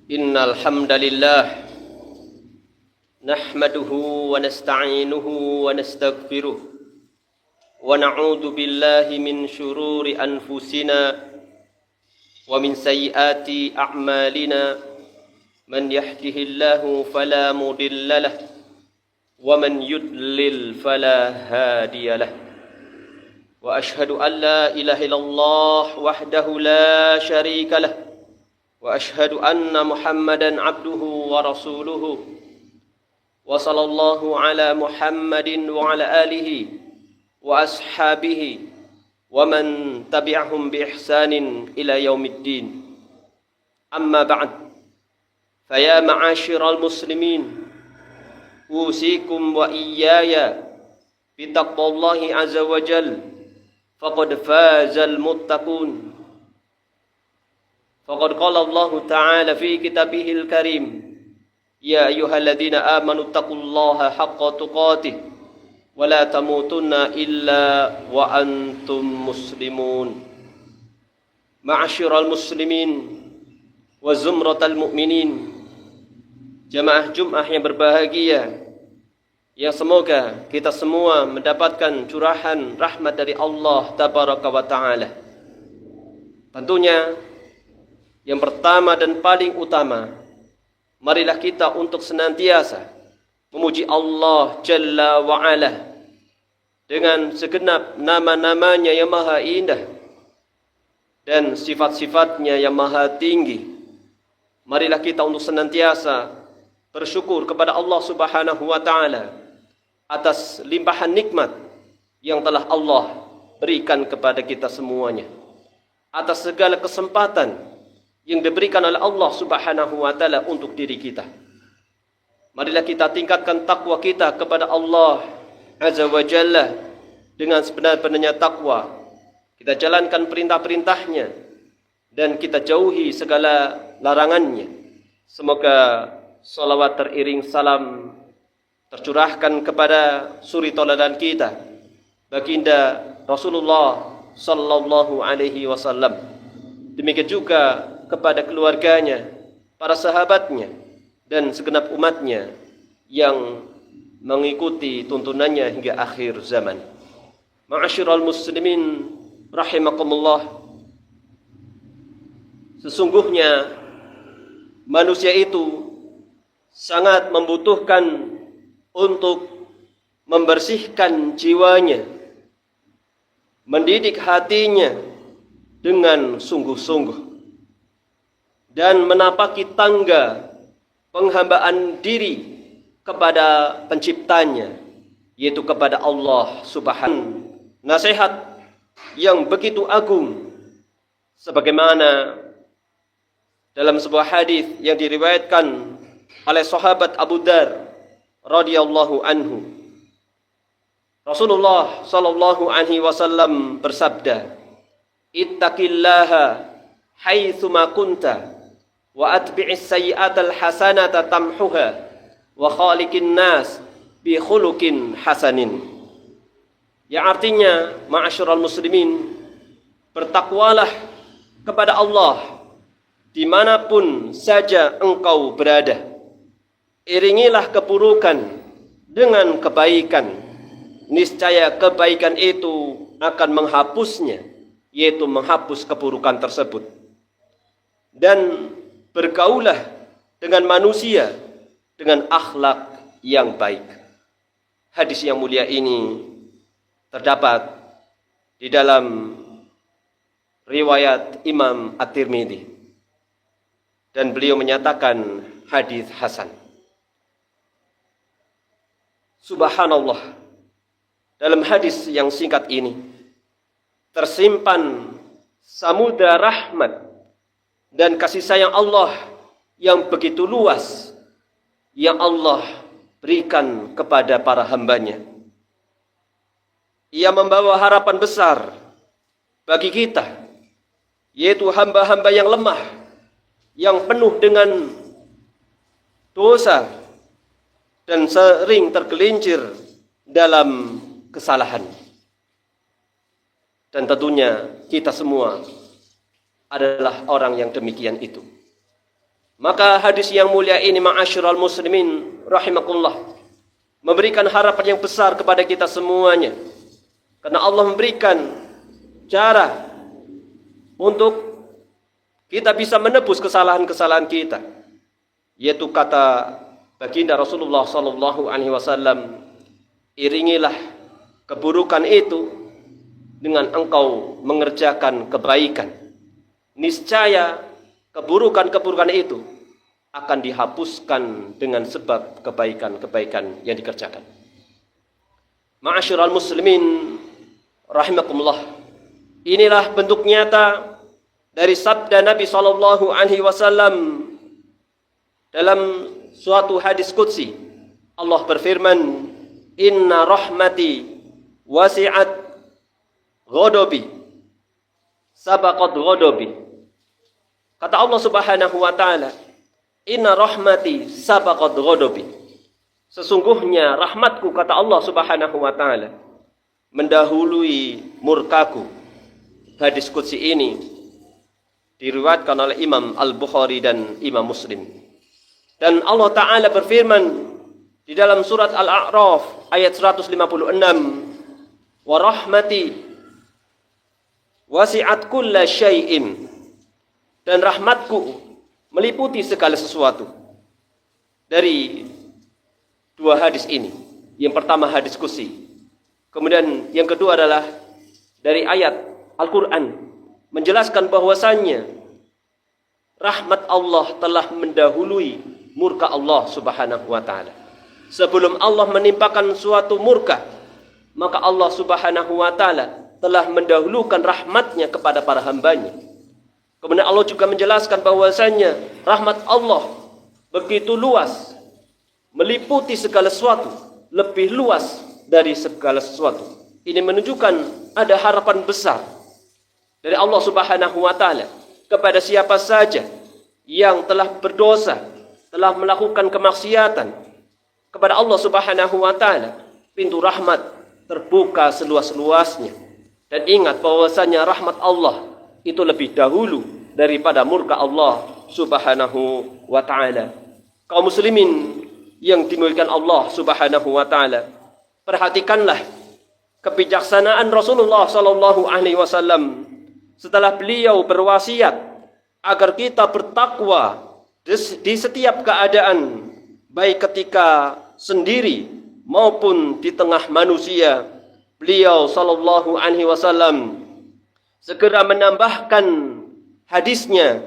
Innal hamdalillah nahmaduhu wa nasta'inuhu wa nastaghfiruh wa na'udzu billahi min shururi anfusina wa min sayyiati a'malina man yahdihillahu fala mudilla lahu wa man yudlil fala hadiya lahu wa ashhadu an la ilaha illallah wahdahu la syarika lahu wa ashhadu anna Muhammadan abduhu wa rasuluhu wa sallallahu ala Muhammadin wa ala alihi wa ashabihi wa man tabi'ahum bi ihsanin ila yaumiddin. Amma ba'd, faya ma'asyiral muslimin, usikum wa iyaya bitaqwallahi azza wa jal, faqad fazal muttaqun. Faqad qala Allah Ta'ala fi kitabihil karim, ya ayyuhalladzina amanu taqullaha haqqa tuqatih wa la tamutunna illa wa antum muslimun. Ma'asyiral muslimin wa zumratal mu'minin, jamaah Jumat yang berbahagia, yang semoga kita semua mendapatkan curahan rahmat dari Allah Tabaraka wa Ta'ala. Tentunya yang pertama dan paling utama, marilah kita untuk senantiasa memuji Allah Jalla wa'ala dengan segenap nama-namanya yang maha indah dan sifat-sifatnya yang maha tinggi. Marilah kita untuk senantiasa bersyukur kepada Allah Subhanahu wa Ta'ala atas limpahan nikmat yang telah Allah berikan kepada kita semuanya, atas segala kesempatan yang diberikan oleh Allah Subhanahu wa Ta'ala untuk diri kita. Marilah kita tingkatkan takwa kita kepada Allah Azza wa Jalla dengan sebenar-benarnya takwa. Kita jalankan perintah-perintahnya dan kita jauhi segala larangannya. Semoga salawat teriring salam tercurahkan kepada suri tauladan kita, baginda Rasulullah sallallahu alaihi wasallam. Demikian juga kepada keluarganya, para sahabatnya, dan segenap umatnya yang mengikuti tuntunannya hingga akhir zaman. Ma'asyiral muslimin rahimakumullah, sesungguhnya manusia itu sangat membutuhkan untuk membersihkan jiwanya, mendidik hatinya dengan sungguh-sungguh, dan menapaki tangga penghambaan diri kepada penciptanya, yaitu kepada Allah Subhanahu. Nasihat yang begitu agung, sebagaimana dalam sebuah hadis yang diriwayatkan oleh sahabat Abu Dar radhiyallahu anhu, Rasulullah sallallahu alaihi wasallam bersabda, "Ittaqillaha haitsu ma kunta wa atbi'is sayyi'atal hasanata tamhuha wa khaliqin nas bi khuluqin hasanin." Yang artinya, ma'asyiral muslimin, bertakwalah kepada Allah dimanapun saja engkau berada. Iringilah keburukan dengan kebaikan niscaya kebaikan itu akan menghapusnya, yaitu menghapus keburukan tersebut. Dan bergaulah dengan manusia dengan akhlak yang baik. Hadis yang mulia ini terdapat di dalam riwayat Imam At-Tirmidzi dan beliau menyatakan hadis hasan. Subhanallah, dalam hadis yang singkat ini tersimpan samudra rahmat dan kasih sayang Allah yang begitu luas yang Allah berikan kepada para hambanya. Ia membawa harapan besar bagi kita, yaitu hamba-hamba yang lemah, yang penuh dengan dosa dan sering tergelincir dalam kesalahan. Dan tentunya kita semua adalah orang yang demikian itu. Maka hadis yang mulia ini, ma'asyiral muslimin rahimakumullah, memberikan harapan yang besar kepada kita semuanya. Karena Allah memberikan cara untuk kita bisa menebus kesalahan-kesalahan kita, yaitu kata baginda Rasulullah sallallahu alaihi wasallam, iringilah keburukan itu dengan engkau mengerjakan kebaikan. Niscaya keburukan-keburukan itu akan dihapuskan dengan sebab kebaikan-kebaikan yang dikerjakan. Ma'asyiral muslimin rahimakumullah, inilah bentuk nyata dari sabda Nabi sallallahu alaihi wasallam dalam suatu hadis qudsi. Allah berfirman, "Inna rahmati wasi'at ghadabi sabaqat ghadabi." Kata Allah Subhanahu wa taala, "Inna rahmati sabaqat ghadabi." Sesungguhnya rahmatku, kata Allah Subhanahu wa taala, mendahului murkaku. Hadis qudsi ini diriwayatkan oleh Imam Al-Bukhari dan Imam Muslim. Dan Allah Ta'ala berfirman di dalam surat Al-A'raf ayat 156, "Wa rahmati wasi'at kulla syai'in." Dan rahmatku meliputi segala sesuatu. Dari dua hadis ini, yang pertama hadis qudsi, kemudian yang kedua adalah dari ayat Al-Quran, menjelaskan bahwasannya rahmat Allah telah mendahului murka Allah Subhanahu wa ta'ala. Sebelum Allah menimpakan suatu murka, maka Allah Subhanahu wa ta'ala telah mendahulukan rahmatnya kepada para hambanya. Kemudian Allah juga menjelaskan bahwasannya rahmat Allah begitu luas, meliputi segala sesuatu, lebih luas dari segala sesuatu. Ini menunjukkan ada harapan besar dari Allah Subhanahu wa ta'ala kepada siapa saja yang telah berdosa, telah melakukan kemaksiatan kepada Allah Subhanahu wa ta'ala. Pintu rahmat terbuka seluas-luasnya. Dan ingat bahwasanya rahmat Allah itu lebih dahulu daripada murka Allah Subhanahu wa ta'ala. Kaum muslimin yang dimuliakan Allah Subhanahu wa ta'ala, perhatikanlah kebijaksanaan Rasulullah sallallahu alaihi wasallam setelah beliau berwasiat agar kita bertakwa di setiap keadaan, baik ketika sendiri maupun di tengah manusia. Beliau sallallahu alaihi wasallam segera menambahkan hadisnya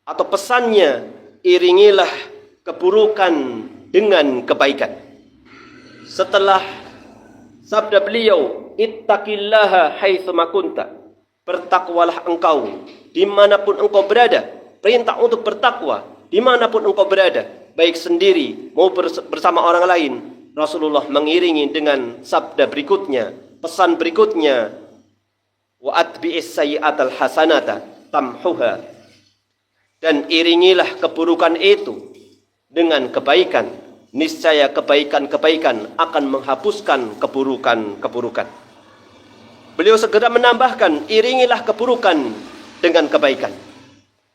atau pesannya, iringilah keburukan dengan kebaikan. Setelah sabda beliau, ittaqillaha haitsuma kunta, bertakwalah engkau dimanapun engkau berada. Perintah untuk bertakwa dimanapun engkau berada, baik sendiri maupun bersama orang lain. Rasulullah mengiringi dengan sabda berikutnya, pesan berikutnya, wa atbi'is sayyi'atal hasanata tamhuha, dan iringilah keburukan itu dengan kebaikan, niscaya kebaikan-kebaikan akan menghapuskan keburukan-keburukan. Beliau segera menambahkan, iringilah keburukan dengan kebaikan.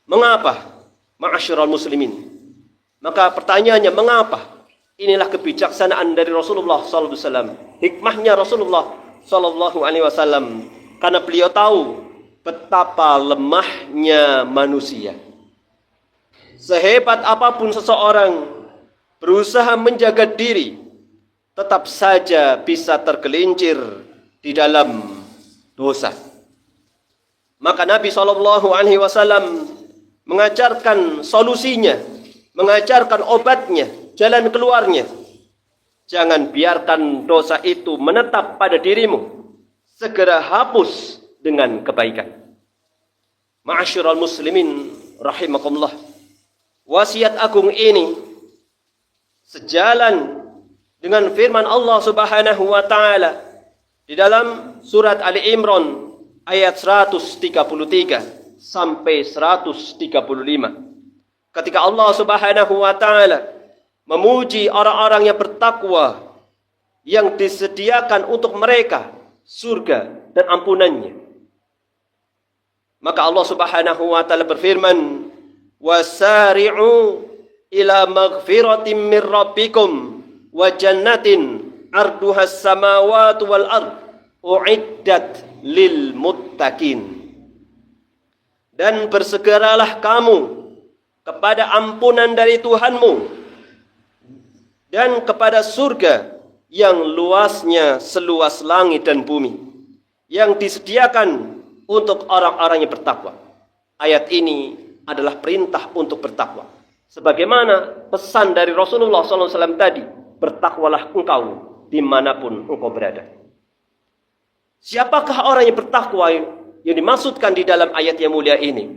Mengapa? Ma'asyiral muslimin. Maka pertanyaannya, mengapa Inilah kebijaksanaan dari Rasulullah sallallahu alaihi wasallam. Hikmahnya Rasulullah sallallahu alaihi wasallam, karena beliau tahu betapa lemahnya manusia. Sehebat apapun seseorang berusaha menjaga diri, tetap saja bisa tergelincir di dalam dosa. Maka Nabi sallallahu alaihi wasallam mengajarkan solusinya, mengajarkan obatnya, jalan keluarnya. Jangan biarkan dosa itu menetap pada dirimu. Segera hapus dengan kebaikan. Ma'asyiral muslimin rahimakumullah. Wasiat agung ini sejalan dengan firman Allah Subhanahu wa taala di dalam surat Ali Imran ayat 133 sampai 135. Ketika Allah Subhanahu wa taala memuji orang-orang yang bertakwa yang disediakan untuk mereka surga dan ampunannya. Maka Allah Subhanahu wa taala berfirman, "Wasari'u ila maghfiratin min rabbikum wa jannatin 'arduhas samawati wal ard u'iddat lil muttaqin." Dan bersegeralah kamu kepada ampunan dari Tuhanmu dan kepada surga yang luasnya seluas langit dan bumi, yang disediakan untuk orang-orang yang bertakwa. Ayat ini adalah perintah untuk bertakwa. Sebagaimana pesan dari Rasulullah SAW tadi, bertakwalah engkau dimanapun engkau berada. Siapakah orang yang bertakwa yang dimaksudkan di dalam ayat yang mulia ini?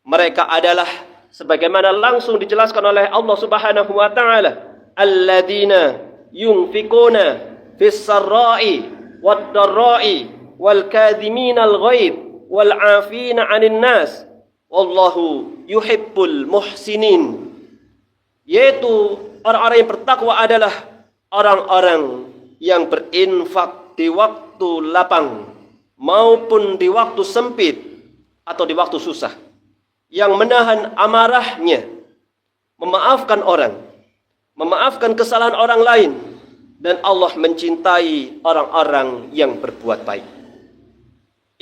Mereka adalah sebagaimana langsung dijelaskan oleh Allah Subhanahu wa taala, alladzina yunfikuna fis sarra'i wad dharra'i wal kadhiminal ghaidh wal 'afina 'anil nas wallahu yuhibbul muhsinin. Yaitu orang-orang yang bertakwa adalah orang-orang yang berinfak di waktu lapang maupun di waktu sempit atau di waktu susah, yang menahan amarahnya, memaafkan orang, memaafkan kesalahan orang lain, dan Allah mencintai orang-orang yang berbuat baik.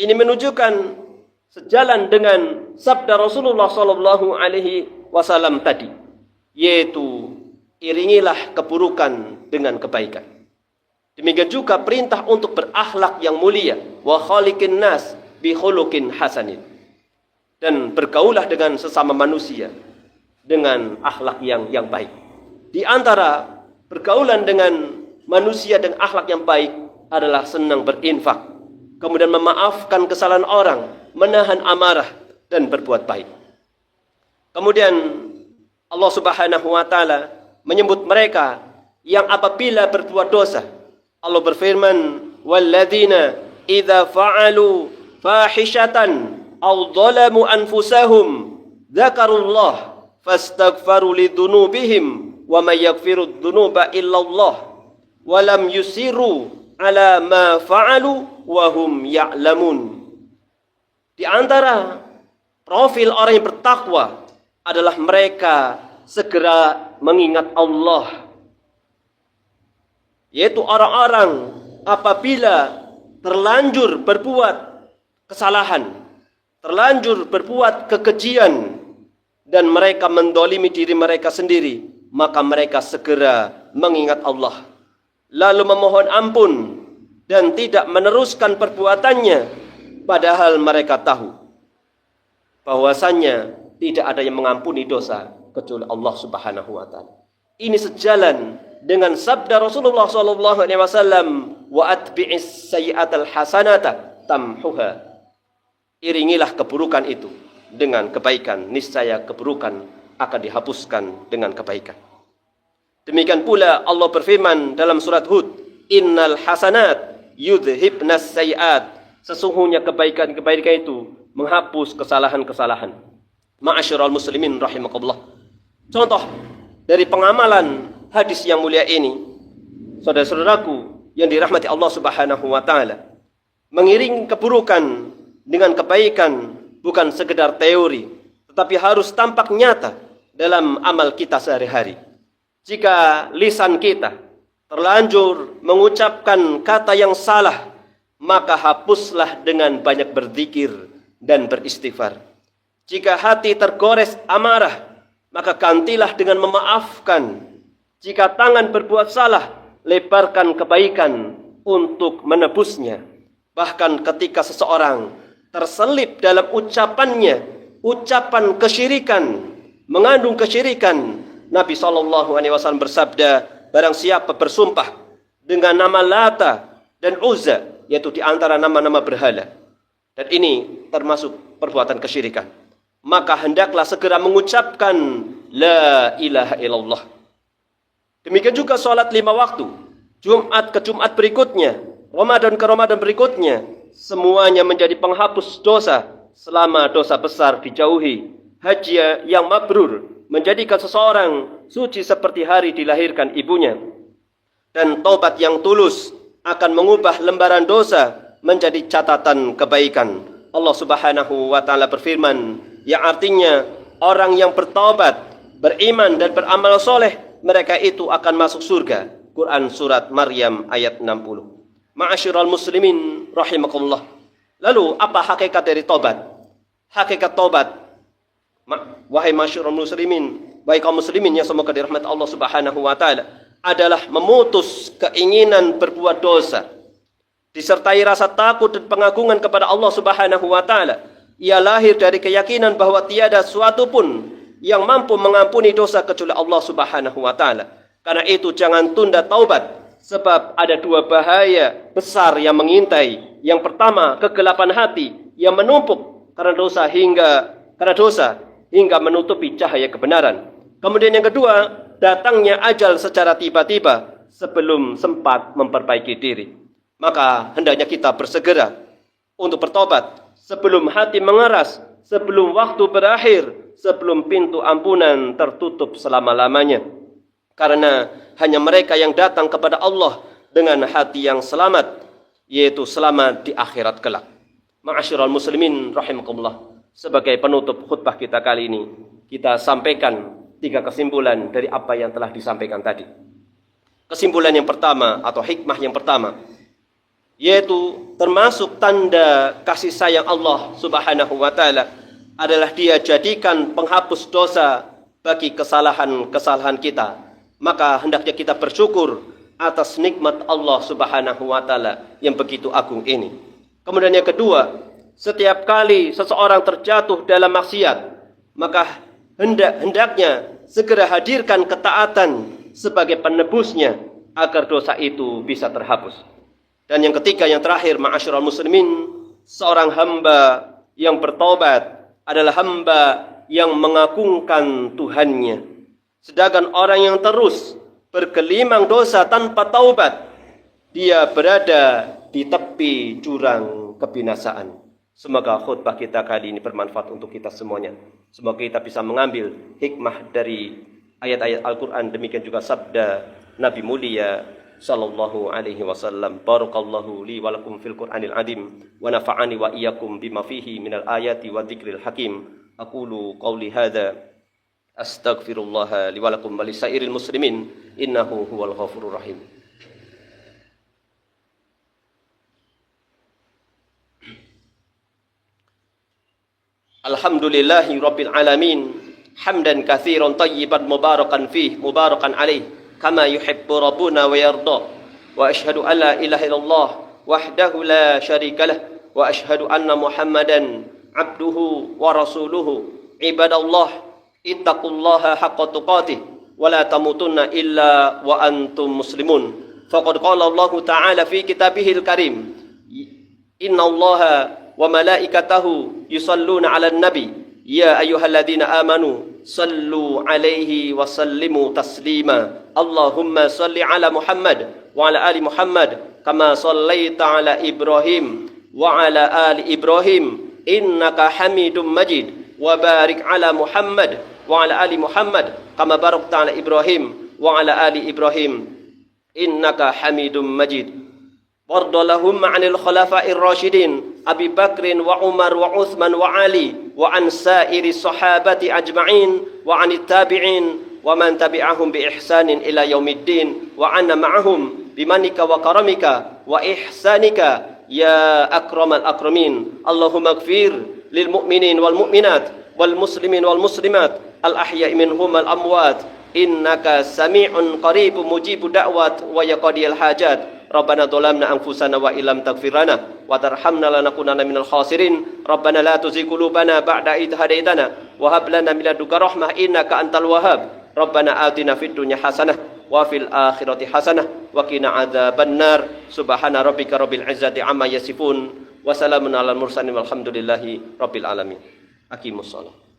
Ini menunjukkan sejalan dengan sabda Rasulullah sallallahu alaihi wasallam tadi, yaitu iringilah keburukan dengan kebaikan. Demikian juga perintah untuk berakhlak yang mulia, wa khaliqin nas bi khuluqin hasanin. Dan bergaulah dengan sesama manusia dengan akhlak yang baik. Di antara pergaulan dengan manusia dengan akhlak yang baik adalah senang berinfak, kemudian memaafkan kesalahan orang, menahan amarah, dan berbuat baik. Kemudian Allah Subhanahu wa taala menyebut mereka yang apabila berbuat dosa, Allah berfirman, walladzina idza fa'alu fahishatan aw dhalamu anfusahum dzakarullah fastaghfaru lidzunubihim wa may yaghfiru dzunuba illallah wa lam yusiru ala ma fa'alu wa hum ya'lamun. Di antara profil orang yang bertakwa adalah mereka segera mengingat Allah, yaitu orang-orang apabila terlanjur berbuat kesalahan, terlanjur berbuat kekejian, dan mereka mendolimi diri mereka sendiri, maka mereka segera mengingat Allah, lalu memohon ampun dan tidak meneruskan perbuatannya, padahal mereka tahu bahwasannya tidak ada yang mengampuni dosa kecuali Allah Subhanahu wa taala. Ini sejalan dengan sabda Rasulullah sallallahu alaihi wasallam, wa atbi'is sayyi'atal hasanata tamhuha. Iringilah keburukan itu dengan kebaikan, niscaya keburukan akan dihapuskan dengan kebaikan. Demikian pula Allah berfirman dalam surat Hud, innal hasanat yudhibnas sayyi'at. Sesungguhnya kebaikan-kebaikan itu menghapus kesalahan-kesalahan. Ma'asyiral muslimin rahimakumullah. Contoh dari pengamalan hadis yang mulia ini, saudara-saudaraku yang dirahmati Allah Subhanahu wa taala, mengiringi keburukan dengan kebaikan bukan sekedar teori, tetapi harus tampak nyata dalam amal kita sehari-hari. Jika lisan kita terlanjur mengucapkan kata yang salah, maka hapuslah dengan banyak berzikir dan beristighfar. Jika hati tergores amarah, maka gantilah dengan memaafkan. Jika tangan berbuat salah, lebarkan kebaikan untuk menebusnya. Bahkan ketika seseorang terselip dalam ucapannya, ucapan kesyirikan, mengandung kesyirikan, Nabi SAW bersabda, barang siapa bersumpah dengan nama Lata dan Uzza, yaitu di antara nama-nama berhala, dan ini termasuk perbuatan kesyirikan, maka hendaklah segera mengucapkan La ilaha illallah. Demikian juga sholat 5 waktu, Jumat ke Jumat berikutnya, Ramadan ke Ramadan berikutnya, semuanya menjadi penghapus dosa selama dosa besar dijauhi. Haji yang mabrur menjadikan seseorang suci seperti hari dilahirkan ibunya. Dan taubat yang tulus akan mengubah lembaran dosa menjadi catatan kebaikan. Allah Subhanahu wa taala berfirman, yang artinya orang yang bertaubat, beriman dan beramal soleh, mereka itu akan masuk surga. Quran surat Maryam ayat 60. Ma'asyiral muslimin rahimakumullah. Lalu apa hakikat dari taubat? Hakikat taubat, wahai ma'asyiral muslimin, wahai kaum muslimin yang semoga dirahmati Allah Subhanahu wa taala, adalah memutus keinginan berbuat dosa disertai rasa takut dan pengagungan kepada Allah Subhanahu wa taala. Ia lahir dari keyakinan bahwa tiada suatu pun yang mampu mengampuni dosa kecuali Allah Subhanahu wa taala. Karena itu jangan tunda taubat, sebab ada 2 bahaya besar yang mengintai. Yang pertama, kegelapan hati yang menumpuk karena dosa hingga menutupi cahaya kebenaran. Kemudian yang kedua, datangnya ajal secara tiba-tiba sebelum sempat memperbaiki diri. Maka hendaknya kita bersegera untuk bertobat sebelum hati mengeras, sebelum waktu berakhir, sebelum pintu ampunan tertutup selama-lamanya. Karena hanya mereka yang datang kepada Allah dengan hati yang selamat, yaitu selamat di akhirat kelak. Ma'asyiral muslimin rahimakumullah. Sebagai penutup khutbah kita kali ini, kita sampaikan 3 kesimpulan dari apa yang telah disampaikan tadi. Kesimpulan yang pertama atau hikmah yang pertama, yaitu termasuk tanda kasih sayang Allah Subhanahu wa taala adalah Dia jadikan penghapus dosa bagi kesalahan-kesalahan kita. Maka hendaknya kita bersyukur atas nikmat Allah Subhanahu wa taala yang begitu agung ini. Kemudian yang kedua, setiap kali seseorang terjatuh dalam maksiat, maka hendaknya segera hadirkan ketaatan sebagai penebusnya agar dosa itu bisa terhapus. Dan yang ketiga, yang terakhir, ma'asyiral muslimin, seorang hamba yang bertaubat adalah hamba yang mengagungkan Tuhannya. Sedangkan orang yang terus bergelimang dosa tanpa taubat, dia berada di tepi jurang kebinasaan. Semoga khutbah kita kali ini bermanfaat untuk kita semuanya. Semoga kita bisa mengambil hikmah dari ayat-ayat Al-Quran, demikian juga sabda Nabi mulia sallallahu alaihi wasallam. Barakallahu li wa lakum fil Qur'anil azim wa nafa'ani wa iyyakum bima fihi minal ayati wa dzikril hakim. Aqulu qawli hadza astaghfirullah li wa lakum wa lisairil muslimin innahu huwal ghafurur rahim. Alhamdulillahi rabbil alamin, hamdan katsiran tayyiban mubarakan fih mubarakan alaih kama yuhibbu rabbuna wa yarda. Wa asyhadu an la ilaha illallah wahdahu la syarikalah wa asyhadu anna Muhammadan abduhu wa rasuluhu. Ibadallah, ittaqullaha haqqa tuqatih wa la tamutunna illa wa antum muslimun. Faqad qala Allah ta'ala fi kitabihil karim, innallaha wa malaikatahu yusalluna 'alan nabi ya ayyuhalladzina amanu sallu 'alaihi wa sallimu taslima. Allahumma salli 'ala Muhammad wa 'ala ali Muhammad kama sallaita 'ala Ibrahim wa 'ala ali Ibrahim innaka Hamidum Majid. Wa barik 'ala Muhammad wa 'ala ali Muhammad kama barakta 'ala Ibrahim wa 'ala ali Ibrahim innaka Hamidum Majid. Warda lahum 'anil khulafa'ir rasyidin Abi Bakrin wa Umar wa Utsman wa Ali wa an sairi sahabati ajma'in wa 'anit tabi'in wa man tabi'ahum bi ihsanin ila yaumiddin wa anna ma'ahum bimanika wa karamika wa ihsanika ya akramal akramin. Allahumma ighfir lil mu'minin wal mu'minat wal muslimin wal muslimat al ahya'i minhum al amwat innaka sami'un qaribun mujibud da'wat wa yaqdiyal hajat. Rabbana dhalamna anfusana wa illam taghfir lana wa tarhamna lanakunanna minal khasirin. Rabbana la tuzigh qulubana ba'da idh hadaitana wa hab lana min ladunka rahmah innaka antal wahhab. Rabbana atina fid dunya hasanah wa fil akhirati hasanah wa qina adzabannar. Subhana rabbika rabbil izzati amma yasifun wa salamun alal mursalin walhamdulillahi rabbil alamin. Aqimus shalah.